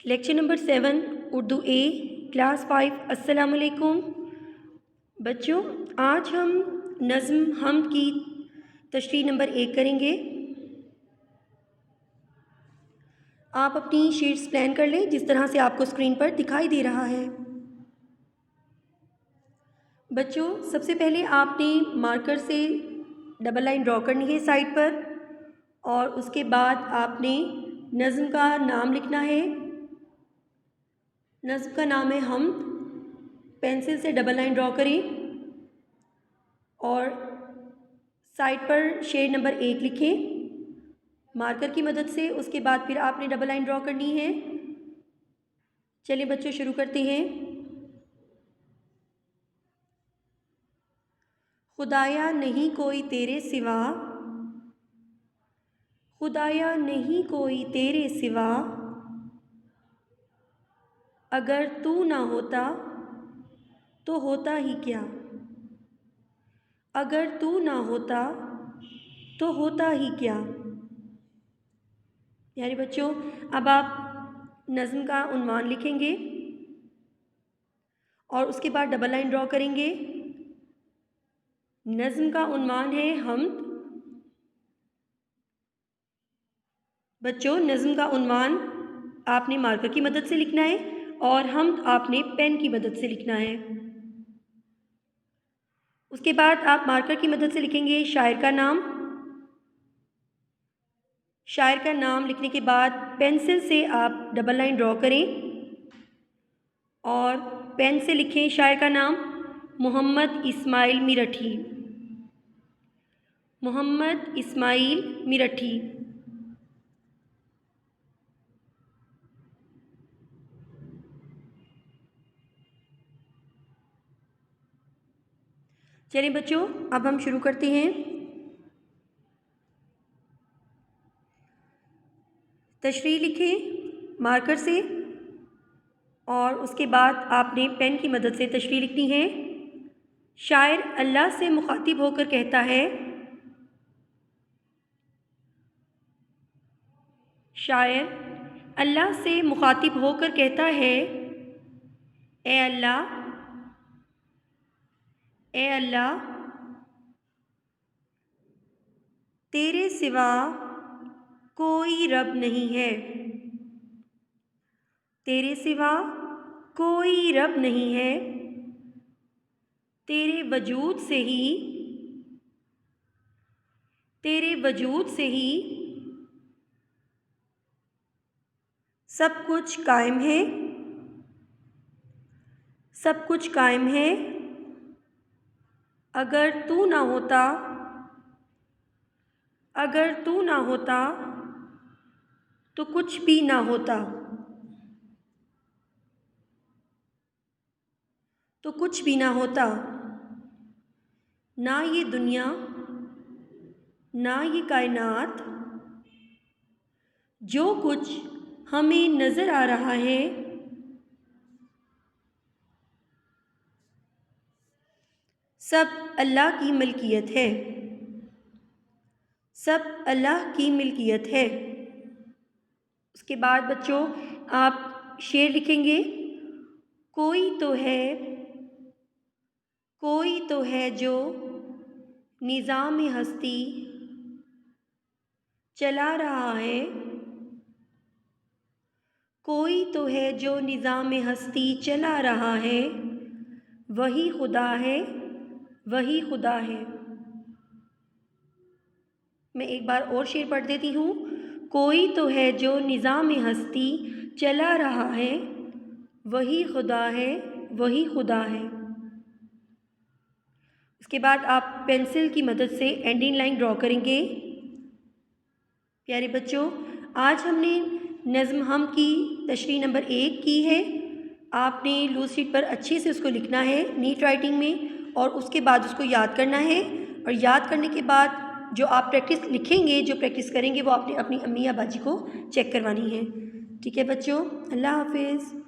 Lecture number 7 Urdu ए class 5। अस्सलाम वालेकुम बच्चों, आज हम नज़्म हम की तशरीह नंबर 1 करेंगे। आप अपनी शीट्स प्लान कर लें जिस तरह से आपको स्क्रीन पर दिखाई दे रहा है। बच्चों, सबसे पहले आपने मार्कर से डबल लाइन ड्रॉ करनी है साइड पर, और उसके बाद आपने नज़्म का नाम लिखना है। नज़्म का नाम है हम। पेंसिल से डबल लाइन ड्रॉ करें और साइड पर शेड नंबर 1 लिखें मार्कर की मदद से। उसके बाद फिर आपने डबल लाइन ड्रॉ करनी है। चलिए बच्चों, शुरू करते हैं। खुदाया नहीं कोई तेरे सिवा, खुदाया नहीं कोई तेरे सिवा, अगर तू ना होता तो होता ही क्या, अगर तू ना होता तो होता ही क्या। यानी बच्चों, अब आप नज़्म का उन्वान लिखेंगे और उसके बाद डबल लाइन ड्रॉ करेंगे। नज़्म का उन्वान है हम। बच्चों, नज़्म का उन्वान आपने मार्कर की मदद से लिखना है और हम आपने पेन की मदद से लिखना है। उसके बाद आप मार्कर की मदद से लिखेंगे शायर का नाम। शायर का नाम लिखने के बाद पेंसिल से आप डबल लाइन ड्रॉ करें और पेन से लिखें शायर का नाम मोहम्मद इस्माइल मिरठी। मोहम्मद इस्माइल मिरठी। चलिए बच्चों, अब हम शुरू करते हैं। तशरीह लिखें मार्कर से और उसके बाद आपने पेन की मदद से तशरीह लिखनी है। शायर अल्लाह से मुखातिब होकर कहता है, शायर अल्लाह से मुखातिब होकर कहता है, ए अल्लाह, ए अल्लाह, तेरे सिवा कोई रब नहीं है, तेरे सिवा कोई रब नहीं है, तेरे वजूद से ही, तेरे वजूद से ही सब कुछ कायम है, सब कुछ कायम है। अगर तू ना होता, अगर तू ना होता तो कुछ भी ना होता, तो कुछ भी ना होता। ना ये दुनिया, ना ये कायनात, जो कुछ हमें नज़र आ रहा है, सब अल्लाह की मिल्कियत है, सब अल्लाह की मिल्कियत है। उसके बाद बच्चों आप शेर लिखेंगे, कोई तो है, कोई तो है जो निज़ाम हस्ती चला रहा है, कोई तो है जो निज़ाम हस्ती चला रहा है, वही खुदा है, वही खुदा है। मैं एक बार और शेर पढ़ देती हूँ। कोई तो है जो निज़ाम हस्ती चला रहा है, वही खुदा है, वही खुदा है। उसके बाद आप पेंसिल की मदद से एंडिंग लाइन ड्रॉ करेंगे। प्यारे बच्चों, आज हमने नज़्म हम की तशरीह नंबर 1 की है। आपने लूज शीट पर अच्छे से उसको लिखना है नीट राइटिंग में, और उसके बाद उसको याद करना है। और याद करने के बाद जो आप प्रैक्टिस लिखेंगे, जो प्रैक्टिस करेंगे, वो आपने अपनी अम्मी या बाजी को चेक करवानी है। ठीक है बच्चों, अल्लाह हाफिज़।